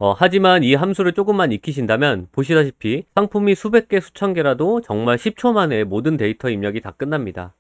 하지만 이 함수를 조금만 익히신다면 보시다시피 상품이 수백 개, 수천 개라도 정말 10초 만에 모든 데이터 입력이 다 끝납니다.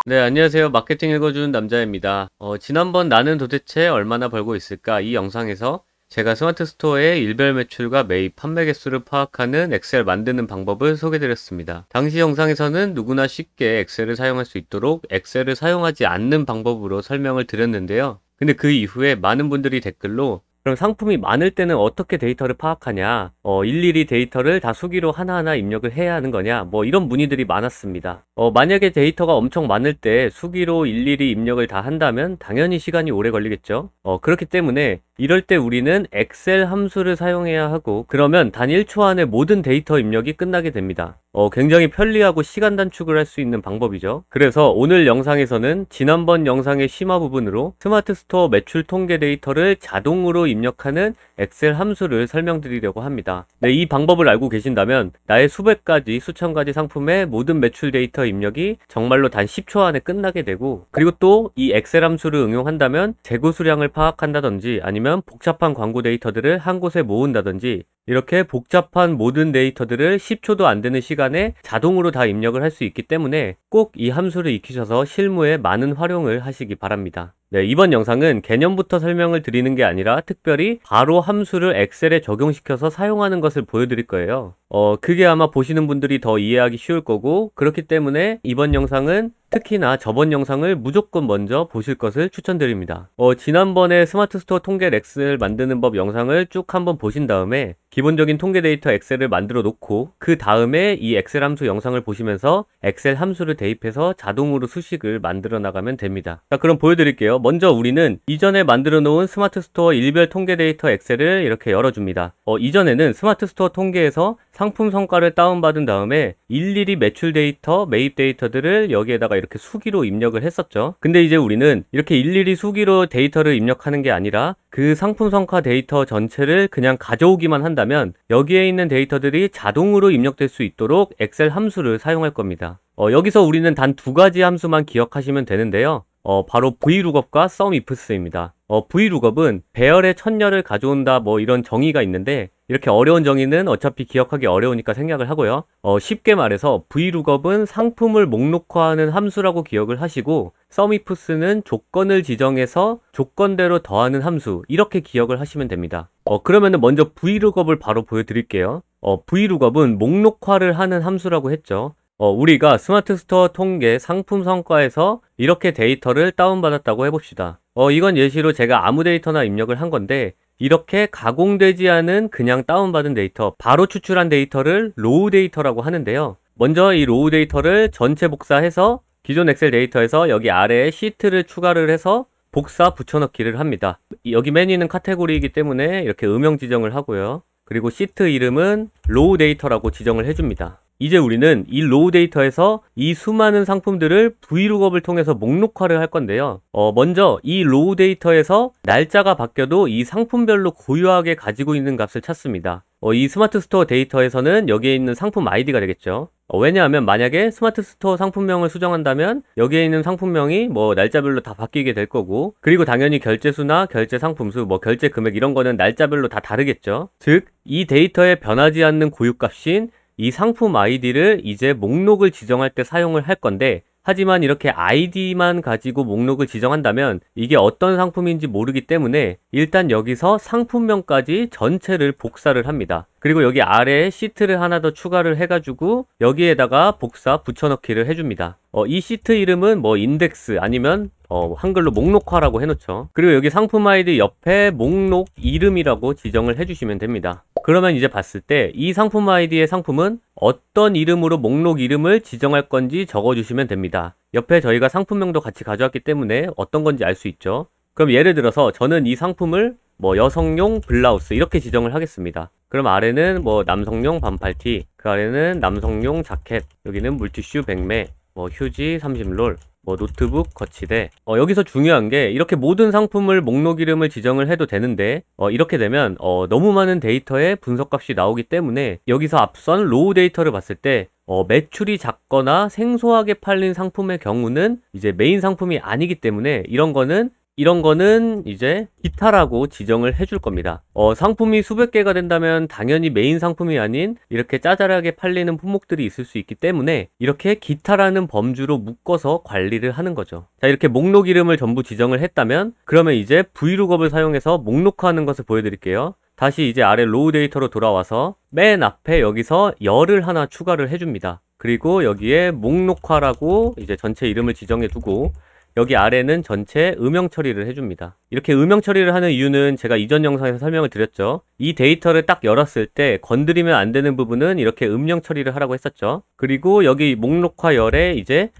네, 안녕하세요. 마케팅 읽어주는 남자입니다. 지난번 나는 도대체 얼마나 벌고 있을까? 이 영상에서 제가 스마트 스토어의 일별 매출과 매입, 판매 개수를 파악하는 엑셀 만드는 방법을 소개드렸습니다. 당시 영상에서는 누구나 쉽게 엑셀을 사용할 수 있도록 엑셀을 사용하지 않는 방법으로 설명을 드렸는데요. 근데 그 이후에 많은 분들이 댓글로 그럼 상품이 많을 때는 어떻게 데이터를 파악하냐? 일일이 데이터를 다 수기로 하나하나 입력을 해야 하는 거냐? 이런 문의들이 많았습니다. 만약에 데이터가 엄청 많을 때 수기로 일일이 입력을 다 한다면 당연히 시간이 오래 걸리겠죠? 그렇기 때문에 이럴 때 우리는 엑셀 함수를 사용해야 하고 그러면 단 1초 안에 모든 데이터 입력이 끝나게 됩니다. 굉장히 편리하고 시간 단축을 할 수 있는 방법이죠. 그래서 오늘 영상에서는 지난번 영상의 심화 부분으로 스마트 스토어 매출 통계 데이터를 자동으로 입력하는 엑셀 함수를 설명드리려고 합니다. 네, 이 방법을 알고 계신다면 나의 수백 가지, 수천 가지 상품의 모든 매출 데이터 입력이 정말로 단 10초 안에 끝나게 되고 그리고 또 이 엑셀 함수를 응용한다면 재고 수량을 파악한다든지 아니면 복잡한 광고 데이터들을 한 곳에 모은다든지 이렇게 복잡한 모든 데이터들을 10초도 안 되는 시간에 자동으로 다 입력을 할 수 있기 때문에 꼭 이 함수를 익히셔서 실무에 많은 활용을 하시기 바랍니다. 네, 이번 영상은 개념부터 설명을 드리는 게 아니라 특별히 바로 함수를 엑셀에 적용시켜서 사용하는 것을 보여드릴 거예요. 그게 아마 보시는 분들이 더 이해하기 쉬울 거고 그렇기 때문에 이번 영상은 특히나 저번 영상을 무조건 먼저 보실 것을 추천드립니다. 지난번에 스마트 스토어 통계 엑셀 만드는 법 영상을 쭉 한번 보신 다음에 기본적인 통계 데이터 엑셀을 만들어 놓고 그 다음에 이 엑셀 함수 영상을 보시면서 엑셀 함수를 대입해서 자동으로 수식을 만들어 나가면 됩니다. 자, 그럼 보여드릴게요. 먼저 우리는 이전에 만들어 놓은 스마트 스토어 일별 통계 데이터 엑셀을 이렇게 열어줍니다. 이전에는 스마트 스토어 통계에서 상품 성과를 다운받은 다음에 일일이 매출 데이터, 매입 데이터들을 여기에다가 이렇게 수기로 입력을 했었죠. 근데 이제 우리는 이렇게 일일이 수기로 데이터를 입력하는 게 아니라 그 상품 성과 데이터 전체를 그냥 가져오기만 한다면 여기에 있는 데이터들이 자동으로 입력될 수 있도록 엑셀 함수를 사용할 겁니다. 여기서 우리는 단 두 가지 함수만 기억하시면 되는데요. 바로 VLOOKUP과 SUMIFS입니다. VLOOKUP은 배열의 천열을 가져온다 이런 정의가 있는데 이렇게 어려운 정의는 어차피 기억하기 어려우니까 생략을 하고요. 쉽게 말해서 VLOOKUP은 상품을 목록화하는 함수라고 기억을 하시고 SUMIFS는 조건을 지정해서 조건대로 더하는 함수 이렇게 기억을 하시면 됩니다. 그러면은 먼저 VLOOKUP을 바로 보여드릴게요. VLOOKUP은 목록화를 하는 함수라고 했죠. 우리가 스마트 스토어 통계 상품 성과에서 이렇게 데이터를 다운받았다고 해봅시다. 이건 예시로 제가 아무 데이터나 입력을 한 건데 이렇게 가공되지 않은 그냥 다운받은 데이터, 바로 추출한 데이터를 로우 데이터라고 하는데요. 먼저 이 로우 데이터를 전체 복사해서 기존 엑셀 데이터에서 여기 아래에 시트를 추가를 해서 복사 붙여넣기를 합니다. 여기 메뉴는 카테고리이기 때문에 이렇게 음영 지정을 하고요. 그리고 시트 이름은 로우 데이터라고 지정을 해줍니다. 이제 우리는 이 로우 데이터에서 이 수많은 상품들을 VLOOKUP을 통해서 목록화를 할 건데요. 먼저 이 로우 데이터에서 날짜가 바뀌어도 이 상품별로 고유하게 가지고 있는 값을 찾습니다. 이 스마트 스토어 데이터에서는 여기에 있는 상품 아이디가 되겠죠. 왜냐하면 만약에 스마트 스토어 상품명을 수정한다면 여기에 있는 상품명이 날짜별로 다 바뀌게 될 거고 그리고 당연히 결제수나 결제 상품수, 결제 금액 이런 거는 날짜별로 다 다르겠죠. 즉, 이 데이터에 변하지 않는 고유값인 이 상품 아이디를 이제 목록을 지정할 때 사용을 할 건데 하지만 이렇게 아이디만 가지고 목록을 지정한다면 이게 어떤 상품인지 모르기 때문에 일단 여기서 상품명까지 전체를 복사를 합니다. 그리고 여기 아래에 시트를 하나 더 추가를 해가지고 여기에다가 복사 붙여넣기를 해줍니다. 이 시트 이름은 인덱스 아니면 한글로 목록화라고 해놓죠. 그리고 여기 상품 아이디 옆에 목록 이름이라고 지정을 해주시면 됩니다. 그러면 이제 봤을 때 이 상품 아이디의 상품은 어떤 이름으로 목록 이름을 지정할 건지 적어주시면 됩니다. 옆에 저희가 상품명도 같이 가져왔기 때문에 어떤 건지 알 수 있죠. 그럼 예를 들어서 저는 이 상품을 여성용 블라우스 이렇게 지정을 하겠습니다. 그럼 아래는 남성용 반팔티, 그 아래는 남성용 자켓, 여기는 물티슈 100매, 휴지 30롤, 노트북 거치대. 여기서 중요한 게 이렇게 모든 상품을 목록 이름을 지정을 해도 되는데 이렇게 되면 너무 많은 데이터의 분석값이 나오기 때문에 여기서 앞선 로우 데이터를 봤을 때 매출이 작거나 생소하게 팔린 상품의 경우는 이제 메인 상품이 아니기 때문에 이런 거는 이런 거는 이제 기타라고 지정을 해줄 겁니다. 상품이 수백 개가 된다면 당연히 메인 상품이 아닌 이렇게 짜잘하게 팔리는 품목들이 있을 수 있기 때문에 이렇게 기타라는 범주로 묶어서 관리를 하는 거죠. 자, 이렇게 목록 이름을 전부 지정을 했다면 그러면 이제 vlookup을 사용해서 목록화하는 것을 보여드릴게요. 다시 이제 아래 로우 데이터로 돌아와서 맨 앞에 여기서 열을 하나 추가를 해줍니다. 그리고 여기에 목록화라고 이제 전체 이름을 지정해 두고 여기 아래는 전체 음영 처리를 해줍니다. 이렇게 음영 처리를 하는 이유는 제가 이전 영상에서 설명을 드렸죠. 이 데이터를 딱 열었을 때 건드리면 안 되는 부분은 이렇게 음영 처리를 하라고 했었죠. 그리고 여기 목록화 열에 이제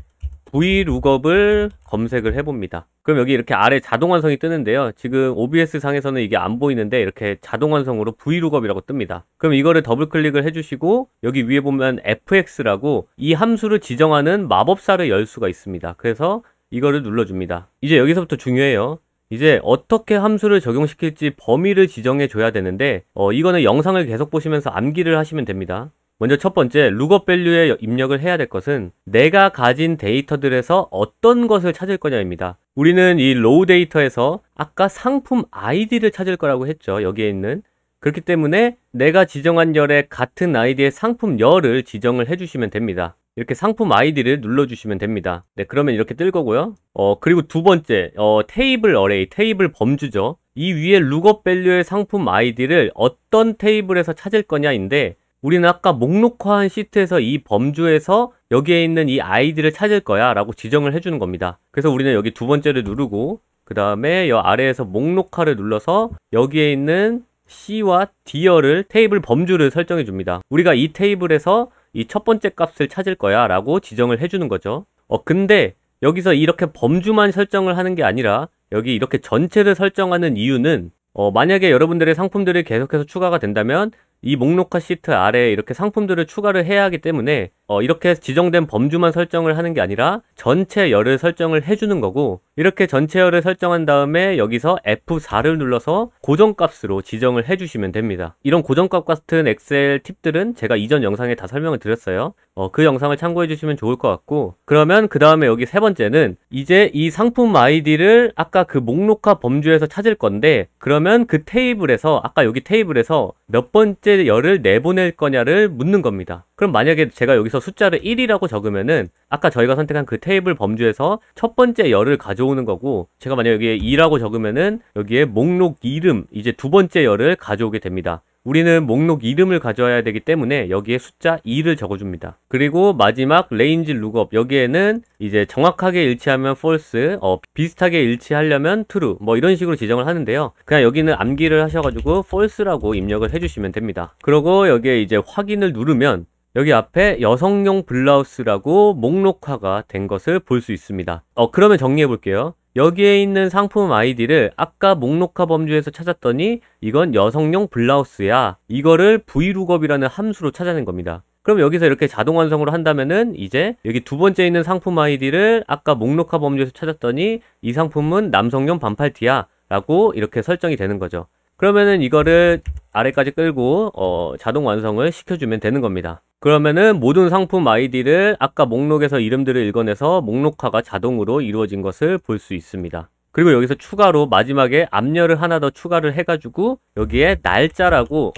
vlookup을 검색을 해봅니다. 그럼 여기 이렇게 아래 자동 완성이 뜨는데요. 지금 OBS 상에서는 이게 안 보이는데 이렇게 자동 완성으로 vlookup이라고 뜹니다. 그럼 이거를 더블 클릭을 해주시고 여기 위에 보면 fx라고 이 함수를 지정하는 마법사를 열 수가 있습니다. 그래서 이거를 눌러줍니다. 이제 여기서부터 중요해요. 이제 어떻게 함수를 적용시킬지 범위를 지정해 줘야 되는데 이거는 영상을 계속 보시면서 암기를 하시면 됩니다. 먼저 첫 번째 lookup value에 입력을 해야 될 것은 내가 가진 데이터들에서 어떤 것을 찾을 거냐입니다. 우리는 이 로우 데이터에서 아까 상품 아이디를 찾을 거라고 했죠. 여기에 있는. 그렇기 때문에 내가 지정한 열에 같은 아이디의 상품 열을 지정을 해주시면 됩니다. 이렇게 상품 아이디를 눌러주시면 됩니다. 네, 그러면 이렇게 뜰 거고요. 그리고 두 번째, 테이블 어레이, 테이블 범주죠. 이 위에 lookup value의 상품 아이디를 어떤 테이블에서 찾을 거냐인데 우리는 아까 목록화한 시트에서 이 범주에서 여기에 있는 이 아이디를 찾을 거야 라고 지정을 해주는 겁니다. 그래서 우리는 여기 두 번째를 누르고 그 다음에 이 아래에서 목록화를 눌러서 여기에 있는 C와 D열을 테이블 범주를 설정해 줍니다. 우리가 이 테이블에서 이 첫 번째 값을 찾을 거야 라고 지정을 해주는 거죠. 근데 여기서 이렇게 범주만 설정을 하는 게 아니라 여기 이렇게 전체를 설정하는 이유는 만약에 여러분들의 상품들이 계속해서 추가가 된다면 이 목록화 시트 아래에 이렇게 상품들을 추가를 해야 하기 때문에 이렇게 지정된 범주만 설정을 하는 게 아니라 전체 열을 설정을 해주는 거고 이렇게 전체 열을 설정한 다음에 여기서 F4를 눌러서 고정값으로 지정을 해주시면 됩니다. 이런 고정값 같은 엑셀 팁들은 제가 이전 영상에 다 설명을 드렸어요. 그 영상을 참고해 주시면 좋을 것 같고 그러면 그 다음에 여기 세 번째는 이제 이 상품 아이디를 아까 그 목록화 범주에서 찾을 건데 그러면 그 테이블에서 아까 여기 테이블에서 몇 번째 열을 내보낼 거냐를 묻는 겁니다. 그럼 만약에 제가 여기서 숫자를 1이라고 적으면은 아까 저희가 선택한 그 테이블 범주에서 첫 번째 열을 가져오는 거고 제가 만약에 여기에 2라고 적으면은 여기에 목록 이름 이제 두 번째 열을 가져오게 됩니다. 우리는 목록 이름을 가져와야 되기 때문에 여기에 숫자 2를 적어줍니다. 그리고 마지막 range lookup 여기에는 이제 정확하게 일치하면 false, 비슷하게 일치하려면 true 뭐 이런 식으로 지정을 하는데요. 그냥 여기는 암기를 하셔가지고 false라고 입력을 해주시면 됩니다. 그리고 여기에 이제 확인을 누르면 여기 앞에 여성용 블라우스라고 목록화가 된 것을 볼 수 있습니다. 그러면 정리해 볼게요. 여기에 있는 상품 아이디를 아까 목록화 범주에서 찾았더니 이건 여성용 블라우스야. 이거를 vlookup이라는 함수로 찾아낸 겁니다. 그럼 여기서 이렇게 자동 완성으로 한다면은 이제 여기 두 번째 있는 상품 아이디를 아까 목록화 범주에서 찾았더니 이 상품은 남성용 반팔티야 라고 이렇게 설정이 되는 거죠. 그러면은 이거를 아래까지 끌고 자동 완성을 시켜주면 되는 겁니다. 그러면은 모든 상품 아이디를 아까 목록에서 이름들을 읽어내서 목록화가 자동으로 이루어진 것을 볼 수 있습니다. 그리고 여기서 추가로 마지막에 앞열을 하나 더 추가를 해가지고 여기에 날짜라고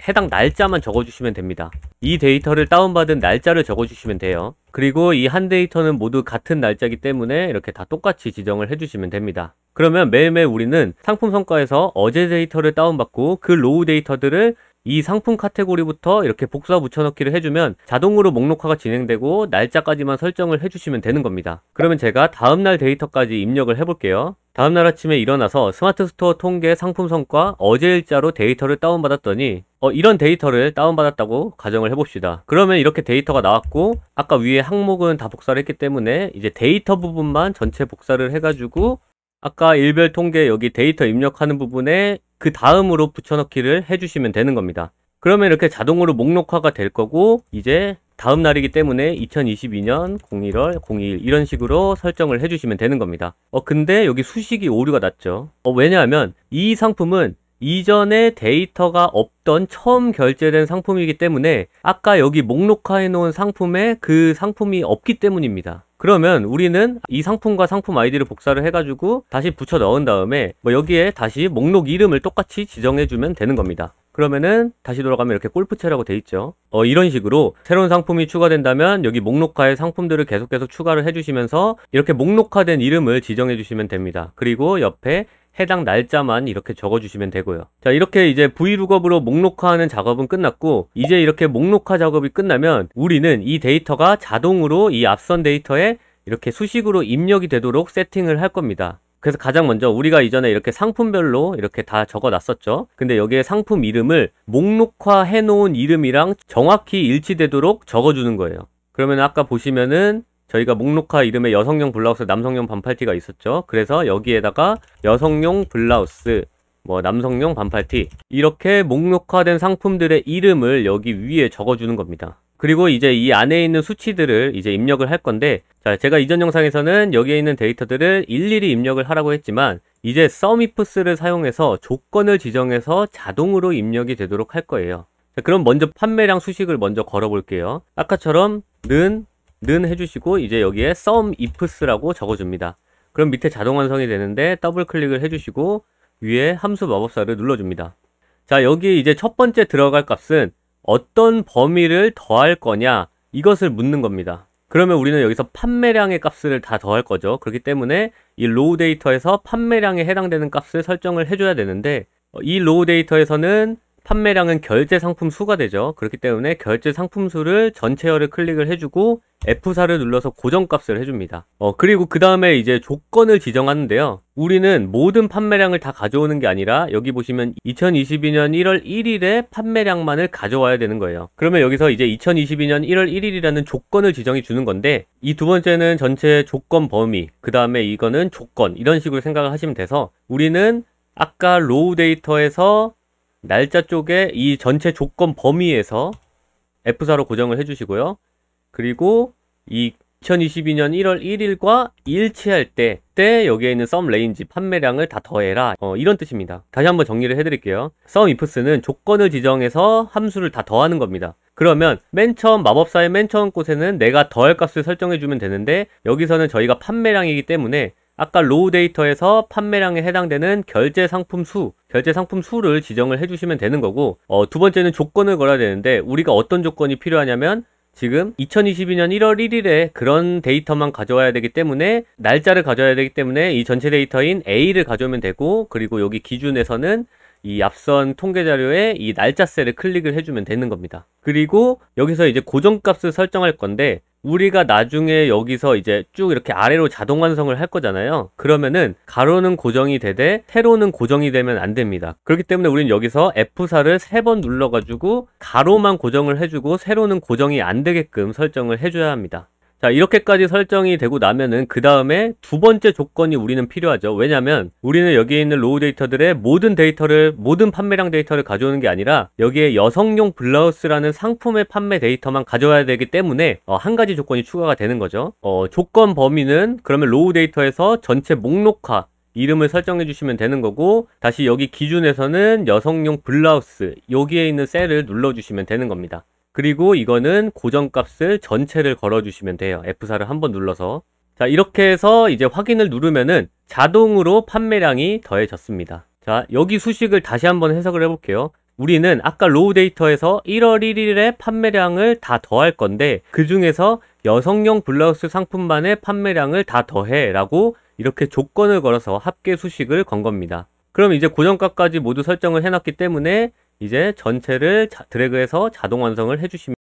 해당 날짜만 적어주시면 됩니다. 이 데이터를 다운받은 날짜를 적어주시면 돼요. 그리고 이 한 데이터는 모두 같은 날짜이기 때문에 이렇게 다 똑같이 지정을 해주시면 됩니다. 그러면 매일매일 우리는 상품 성과에서 어제 데이터를 다운받고 그 로우 데이터들을 이 상품 카테고리부터 이렇게 복사 붙여넣기를 해주면 자동으로 목록화가 진행되고 날짜까지만 설정을 해주시면 되는 겁니다. 그러면 제가 다음날 데이터까지 입력을 해볼게요. 다음날 아침에 일어나서 스마트 스토어 통계 상품 성과 어제 일자로 데이터를 다운받았더니 이런 데이터를 다운받았다고 가정을 해봅시다. 그러면 이렇게 데이터가 나왔고 아까 위에 항목은 다 복사를 했기 때문에 이제 데이터 부분만 전체 복사를 해가지고 아까 일별 통계 여기 데이터 입력하는 부분에 그 다음으로 붙여넣기를 해주시면 되는 겁니다. 그러면 이렇게 자동으로 목록화가 될 거고 이제 다음 날이기 때문에 2022년 01월 02일 이런 식으로 설정을 해주시면 되는 겁니다. 근데 여기 수식이 오류가 났죠. 왜냐하면 이 상품은 이전에 데이터가 없던 처음 결제된 상품이기 때문에 아까 여기 목록화해 놓은 상품에 그 상품이 없기 때문입니다. 그러면 우리는 이 상품과 상품 아이디를 복사를 해가지고 다시 붙여 넣은 다음에 여기에 다시 목록 이름을 똑같이 지정해주면 되는 겁니다. 그러면은 다시 돌아가면 이렇게 골프채라고 돼 있죠. 이런 식으로 새로운 상품이 추가된다면 여기 목록화에 상품들을 계속 추가를 해주시면서 이렇게 목록화된 이름을 지정해 주시면 됩니다. 그리고 옆에 해당 날짜만 이렇게 적어주시면 되고요. 자, 이렇게 이제 VLOOKUP으로 목록화하는 작업은 끝났고, 이제 이렇게 목록화 작업이 끝나면 우리는 이 데이터가 자동으로 이 앞선 데이터에 이렇게 수식으로 입력이 되도록 세팅을 할 겁니다. 그래서 가장 먼저 우리가 이전에 이렇게 상품별로 이렇게 다 적어 놨었죠. 근데 여기에 상품 이름을 목록화 해놓은 이름이랑 정확히 일치되도록 적어주는 거예요. 그러면 아까 보시면은 저희가 목록화 이름에 여성용 블라우스, 남성용 반팔티가 있었죠. 그래서 여기에다가 여성용 블라우스, 남성용 반팔티, 이렇게 목록화된 상품들의 이름을 여기 위에 적어주는 겁니다. 그리고 이제 이 안에 있는 수치들을 이제 입력을 할 건데, 자, 제가 이전 영상에서는 여기에 있는 데이터들을 일일이 입력을 하라고 했지만, 이제 SUMIFS를 사용해서 조건을 지정해서 자동으로 입력이 되도록 할 거예요. 자, 그럼 먼저 판매량 수식을 먼저 걸어 볼게요. 아까처럼 는 해주시고 이제 여기에 SUMIFS라고 적어줍니다. 그럼 밑에 자동 완성이 되는데 더블 클릭을 해주시고 위에 함수 마법사를 눌러줍니다. 자, 여기 이제 첫 번째 들어갈 값은 어떤 범위를 더할 거냐, 이것을 묻는 겁니다. 그러면 우리는 여기서 판매량의 값을 다 더할 거죠. 그렇기 때문에 이 로우 데이터에서 판매량에 해당되는 값을 설정을 해줘야 되는데, 이 로우 데이터에서는 판매량은 결제 상품 수가 되죠. 그렇기 때문에 결제 상품 수를 전체열을 클릭을 해주고 F4를 눌러서 고정값을 해줍니다. 그리고 그 다음에 이제 조건을 지정하는데요. 우리는 모든 판매량을 다 가져오는 게 아니라 여기 보시면 2022년 1월 1일에 판매량만을 가져와야 되는 거예요. 그러면 여기서 이제 2022년 1월 1일이라는 조건을 지정해 주는 건데, 이 두 번째는 전체 조건 범위, 그 다음에 이거는 조건, 이런 식으로 생각을 하시면 돼서 우리는 아까 로우 데이터에서 날짜 쪽에 이 전체 조건 범위에서 F4로 고정을 해주시고요. 그리고 이 2022년 1월 1일과 일치할 때 여기에 있는 SUMRANGE 판매량을 다 더해라, 이런 뜻입니다. 다시 한번 정리를 해드릴게요. SUMIFS는 조건을 지정해서 함수를 다 더하는 겁니다. 그러면 맨 처음 마법사의 맨 처음 곳에는 내가 더할 값을 설정해주면 되는데, 여기서는 저희가 판매량이기 때문에 아까 로우 데이터에서 판매량에 해당되는 결제 상품 수를 지정을 해주시면 되는 거고, 두 번째는 조건을 걸어야 되는데, 우리가 어떤 조건이 필요하냐면 지금 2022년 1월 1일에 그런 데이터만 가져와야 되기 때문에, 날짜를 가져와야 되기 때문에 이 전체 데이터인 A를 가져오면 되고, 그리고 여기 기준에서는 이 앞선 통계 자료에 이 날짜 셀을 클릭을 해주면 되는 겁니다. 그리고 여기서 이제 고정값을 설정할 건데, 우리가 나중에 여기서 이제 쭉 이렇게 아래로 자동 완성을 할 거잖아요. 그러면은 가로는 고정이 되되 세로는 고정이 되면 안 됩니다. 그렇기 때문에 우리는 여기서 F4를 3번 눌러가지고 가로만 고정을 해주고 세로는 고정이 안 되게끔 설정을 해줘야 합니다. 자, 이렇게까지 설정이 되고 나면은 그 다음에 두 번째 조건이 우리는 필요하죠. 왜냐면 우리는 여기에 있는 로우 데이터들의 모든 판매량 데이터를 가져오는 게 아니라 여기에 여성용 블라우스라는 상품의 판매 데이터만 가져와야 되기 때문에 한 가지 조건이 추가가 되는 거죠. 조건 범위는 그러면 로우 데이터에서 전체 목록화 이름을 설정해 주시면 되는 거고, 다시 여기 기준에서는 여성용 블라우스, 여기에 있는 셀을 눌러 주시면 되는 겁니다. 그리고 이거는 고정값을 전체를 걸어주시면 돼요. F4를 한번 눌러서. 자, 이렇게 해서 이제 확인을 누르면은 자동으로 판매량이 더해졌습니다. 자, 여기 수식을 다시 한번 해석을 해볼게요. 우리는 아까 로우 데이터에서 1월 1일에 판매량을 다 더할 건데, 그 중에서 여성용 블라우스 상품만의 판매량을 다 더해 라고 이렇게 조건을 걸어서 합계 수식을 건 겁니다. 그럼 이제 고정값까지 모두 설정을 해놨기 때문에 이제 전체를 드래그해서 자동 완성을 해주시면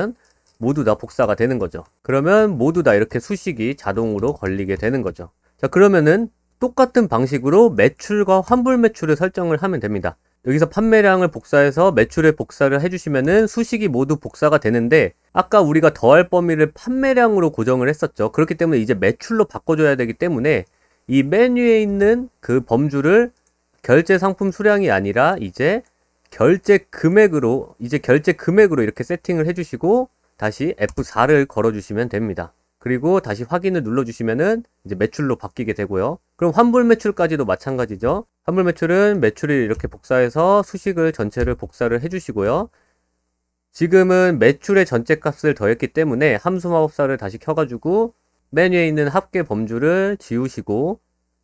모두 다 복사가 되는 거죠. 그러면 모두 다 이렇게 수식이 자동으로 걸리게 되는 거죠. 자, 그러면은 똑같은 방식으로 매출과 환불 매출을 설정을 하면 됩니다. 여기서 판매량을 복사해서 매출에 복사를 해주시면은 수식이 모두 복사가 되는데, 아까 우리가 더할 범위를 판매량으로 고정을 했었죠. 그렇기 때문에 이제 매출로 바꿔줘야 되기 때문에 이 메뉴에 있는 그 범주를 결제 상품 수량이 아니라 이제 결제 금액으로 이렇게 세팅을 해주시고 다시 F4를 걸어주시면 됩니다. 그리고 다시 확인을 눌러주시면은 이제 매출로 바뀌게 되고요. 그럼 환불 매출까지도 마찬가지죠. 환불 매출은 매출을 이렇게 복사해서 수식을 전체를 복사를 해주시고요. 지금은 매출의 전체 값을 더했기 때문에 함수 마법사를 다시 켜가지고 맨 위에 있는 합계 범주를 지우시고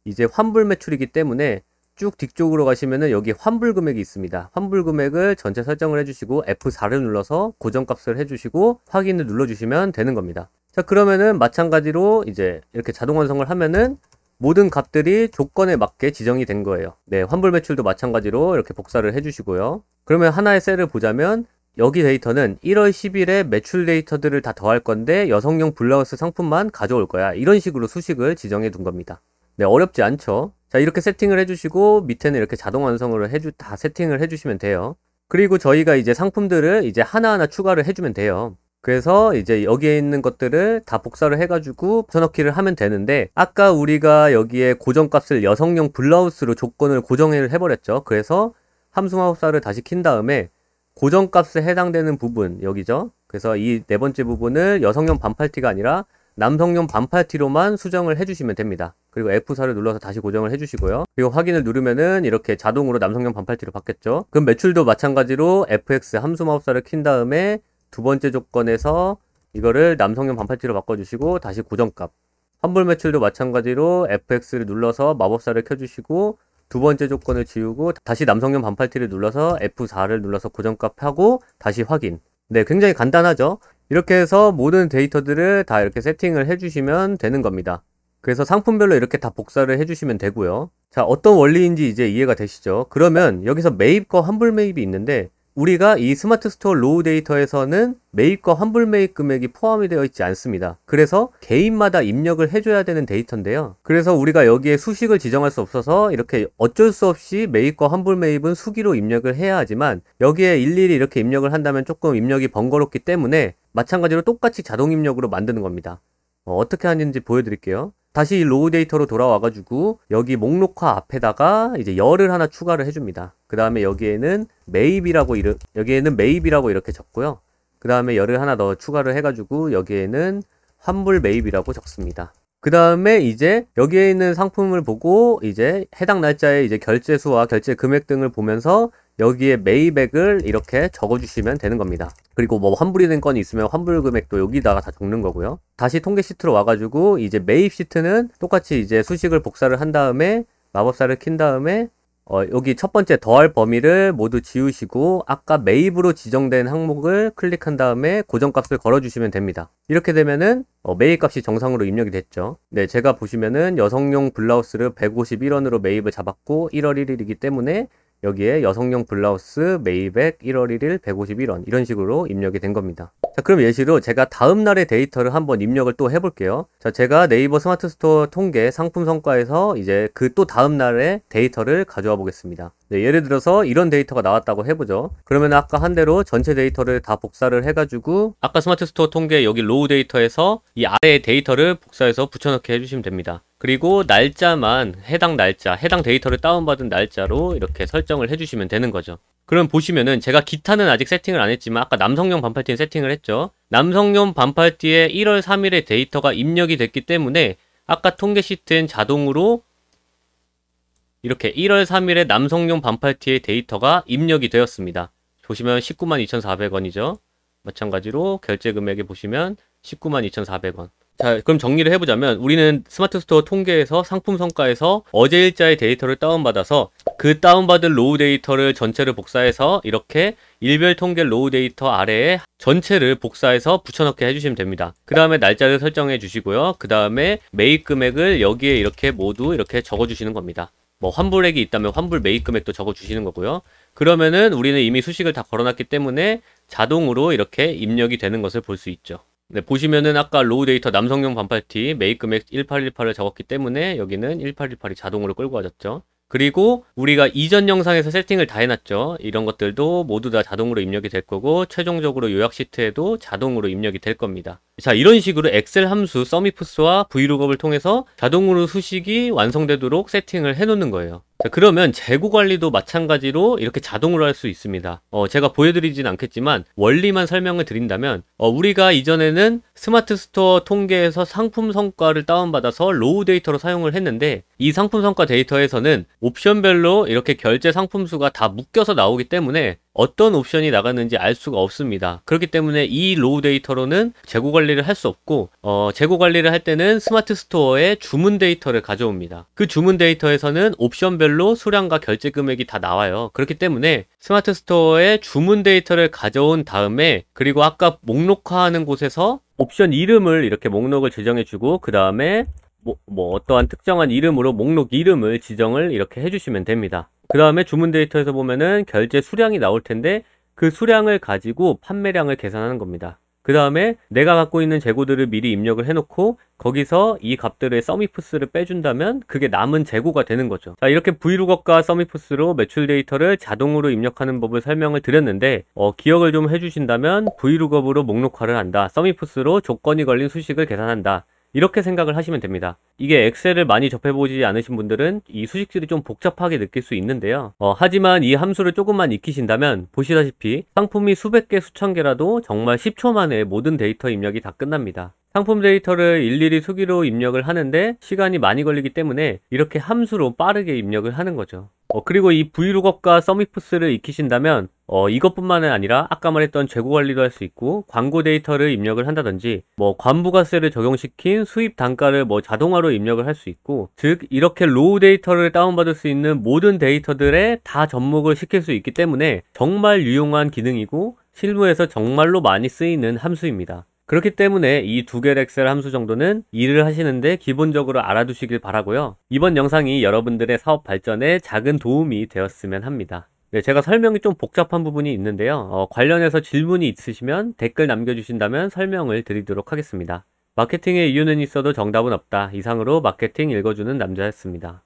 이제 환불 매출이기 때문에 쭉 뒤쪽으로 가시면은 여기 환불 금액이 있습니다. 환불 금액을 전체 설정을 해주시고 F4를 눌러서 고정값을 해주시고 확인을 눌러주시면 되는 겁니다. 자, 그러면은 마찬가지로 이제 이렇게 자동 완성을 하면은 모든 값들이 조건에 맞게 지정이 된 거예요. 네, 환불 매출도 마찬가지로 이렇게 복사를 해주시고요. 그러면 하나의 셀을 보자면 여기 데이터는 1월 10일에 매출 데이터들을 다 더할 건데 여성용 블라우스 상품만 가져올 거야. 이런 식으로 수식을 지정해 둔 겁니다. 네, 어렵지 않죠? 자, 이렇게 세팅을 해주시고 밑에는 이렇게 자동 완성으로 다 세팅을 해주시면 돼요. 그리고 저희가 이제 상품들을 이제 하나하나 추가를 해주면 돼요. 그래서 이제 여기에 있는 것들을 다 복사를 해가지고 붙여넣기를 하면 되는데 아까 우리가 여기에 고정값을 여성용 블라우스로 조건을 고정을 해버렸죠. 그래서 함수 마법사를 다시 킨 다음에 고정값에 해당되는 부분 여기죠. 그래서 이 네 번째 부분을 여성용 반팔티가 아니라 남성용 반팔티로만 수정을 해주시면 됩니다. 그리고 F4를 눌러서 다시 고정을 해주시고요. 그리고 확인을 누르면은 이렇게 자동으로 남성용 반팔티로 바뀌었죠. 그럼 매출도 마찬가지로 FX 함수 마법사를 킨 다음에 두 번째 조건에서 이거를 남성용 반팔티로 바꿔주시고 다시 고정값. 환불 매출도 마찬가지로 FX를 눌러서 마법사를 켜주시고 두 번째 조건을 지우고 다시 남성용 반팔티를 눌러서 F4를 눌러서 고정값 하고 다시 확인. 네, 굉장히 간단하죠? 이렇게 해서 모든 데이터들을 다 이렇게 세팅을 해주시면 되는 겁니다. 그래서 상품별로 이렇게 다 복사를 해주시면 되고요. 자, 어떤 원리인지 이제 이해가 되시죠? 그러면 여기서 매입과 환불 매입이 있는데 우리가 이 스마트 스토어 로우 데이터에서는 매입과 환불 매입 금액이 포함이 되어 있지 않습니다. 그래서 개인마다 입력을 해줘야 되는 데이터인데요. 그래서 우리가 여기에 수식을 지정할 수 없어서 이렇게 어쩔 수 없이 매입과 환불 매입은 수기로 입력을 해야 하지만 여기에 일일이 이렇게 입력을 한다면 조금 입력이 번거롭기 때문에 마찬가지로 똑같이 자동 입력으로 만드는 겁니다. 어떻게 하는지 보여드릴게요. 다시 로우 데이터로 돌아와가지고 여기 목록화 앞에다가 이제 열을 하나 추가를 해줍니다. 그 다음에 여기에는 매입이라고 이렇게 적고요. 그 다음에 열을 하나 더 추가를 해가지고 여기에는 환불 매입이라고 적습니다. 그 다음에 이제 여기에 있는 상품을 보고 이제 해당 날짜에 이제 결제수와 결제 금액 등을 보면서 여기에 매입액을 이렇게 적어주시면 되는 겁니다. 그리고 뭐 환불이 된 건이 있으면 환불 금액도 여기다가 다 적는 거고요. 다시 통계 시트로 와가지고 이제 매입 시트는 똑같이 이제 수식을 복사를 한 다음에 마법사를 킨 다음에 여기 첫 번째 더할 범위를 모두 지우시고 아까 매입으로 지정된 항목을 클릭한 다음에 고정값을 걸어주시면 됩니다. 이렇게 되면은 매입값이 정상으로 입력이 됐죠. 네, 제가 보시면은 여성용 블라우스를 151원으로 매입을 잡았고 1월 1일이기 때문에 여기에 여성용 블라우스 매입액 1월 1일 151원 이런 식으로 입력이 된 겁니다. 자, 그럼 예시로 제가 다음 날의 데이터를 한번 입력을 또 해볼게요. 자, 제가 네이버 스마트 스토어 통계 상품 성과에서 이제 그 또 다음 날의 데이터를 가져와 보겠습니다. 네, 예를 들어서 이런 데이터가 나왔다고 해보죠. 그러면 아까 한 대로 전체 데이터를 다 복사를 해가지고 아까 스마트 스토어 통계 여기 로우 데이터에서 이 아래의 데이터를 복사해서 붙여넣기 해주시면 됩니다. 그리고 날짜만 해당 데이터를 다운받은 날짜로 이렇게 설정을 해주시면 되는 거죠. 그럼 보시면은 제가 기타는 아직 세팅을 안 했지만 아까 남성용 반팔티는 세팅을 했죠. 남성용 반팔티에 1월 3일의 데이터가 입력이 됐기 때문에 아까 통계 시트엔 자동으로 이렇게 1월 3일에 남성용 반팔티의 데이터가 입력이 되었습니다. 보시면 192,400원이죠. 마찬가지로 결제 금액에 보시면 192,400원. 자, 그럼 정리를 해보자면 우리는 스마트 스토어 통계에서 상품 성과에서 어제 일자의 데이터를 다운받아서 그 다운받은 로우 데이터를 전체를 복사해서 이렇게 일별 통계 로우 데이터 아래에 전체를 복사해서 붙여넣기 해주시면 됩니다. 그 다음에 날짜를 설정해 주시고요. 그 다음에 매입 금액을 여기에 이렇게 모두 이렇게 적어주시는 겁니다. 뭐 환불액이 있다면 환불 매입 금액도 적어주시는 거고요. 그러면은 우리는 이미 수식을 다 걸어놨기 때문에 자동으로 이렇게 입력이 되는 것을 볼 수 있죠. 네, 보시면은 아까 로우 데이터 남성용 반팔티 매입 금액 1818을 적었기 때문에 여기는 1818이 자동으로 끌고 와졌죠. 그리고 우리가 이전 영상에서 세팅을 다 해놨죠. 이런 것들도 모두 다 자동으로 입력이 될 거고 최종적으로 요약 시트에도 자동으로 입력이 될 겁니다. 자, 이런 식으로 엑셀 함수 서미프스와 브이룩업을 통해서 자동으로 수식이 완성되도록 세팅을 해놓는 거예요. 자, 그러면 재고 관리도 마찬가지로 이렇게 자동으로 할 수 있습니다. 제가 보여드리진 않겠지만 원리만 설명을 드린다면 우리가 이전에는 스마트 스토어 통계에서 상품 성과를 다운받아서 로우 데이터로 사용을 했는데 이 상품 성과 데이터에서는 옵션별로 이렇게 결제 상품 수가 다 묶여서 나오기 때문에 어떤 옵션이 나갔는지 알 수가 없습니다. 그렇기 때문에 이 로우 데이터로는 재고 관리를 할 수 없고 재고 관리를 할 때는 스마트 스토어에 주문 데이터를 가져옵니다. 그 주문 데이터에서는 옵션별로 수량과 결제 금액이 다 나와요. 그렇기 때문에 스마트 스토어에 주문 데이터를 가져온 다음에, 그리고 아까 목록화하는 곳에서 옵션 이름을 이렇게 목록을 지정해주고, 그 다음에 어떠한 특정한 이름으로 목록 이름을 지정을 이렇게 해주시면 됩니다. 그 다음에 주문 데이터에서 보면은 결제 수량이 나올 텐데, 그 수량을 가지고 판매량을 계산하는 겁니다. 그 다음에 내가 갖고 있는 재고들을 미리 입력을 해놓고 거기서 이 값들의 서미프스를 빼준다면 그게 남은 재고가 되는 거죠. 자, 이렇게 브이룩업과 서미프스로 매출 데이터를 자동으로 입력하는 법을 설명을 드렸는데 기억을 좀 해주신다면 브이룩업으로 목록화를 한다, 서미프스로 조건이 걸린 수식을 계산한다, 이렇게 생각을 하시면 됩니다. 이게 엑셀을 많이 접해보지 않으신 분들은 이 수식들이 좀 복잡하게 느낄 수 있는데요. 하지만 이 함수를 조금만 익히신다면 보시다시피 상품이 수백 개, 수천 개라도 정말 10초 만에 모든 데이터 입력이 다 끝납니다. 상품 데이터를 일일이 수기로 입력을 하는데 시간이 많이 걸리기 때문에 이렇게 함수로 빠르게 입력을 하는 거죠. 그리고 이 브이룩업과 서미프스를 익히신다면 이것뿐만은 아니라 아까 말했던 재고 관리도 할 수 있고, 광고 데이터를 입력을 한다든지 관부가세를 적용시킨 수입 단가를 자동화로 입력을 할 수 있고, 즉 이렇게 로우 데이터를 다운받을 수 있는 모든 데이터들에 다 접목을 시킬 수 있기 때문에 정말 유용한 기능이고 실무에서 정말로 많이 쓰이는 함수입니다. 그렇기 때문에 이 두 개의 엑셀 함수 정도는 일을 하시는데 기본적으로 알아두시길 바라고요. 이번 영상이 여러분들의 사업 발전에 작은 도움이 되었으면 합니다. 네, 제가 설명이 좀 복잡한 부분이 있는데요. 관련해서 질문이 있으시면 댓글 남겨주신다면 설명을 드리도록 하겠습니다. 마케팅에 이유는 있어도 정답은 없다. 이상으로 마케팅 읽어주는 남자였습니다.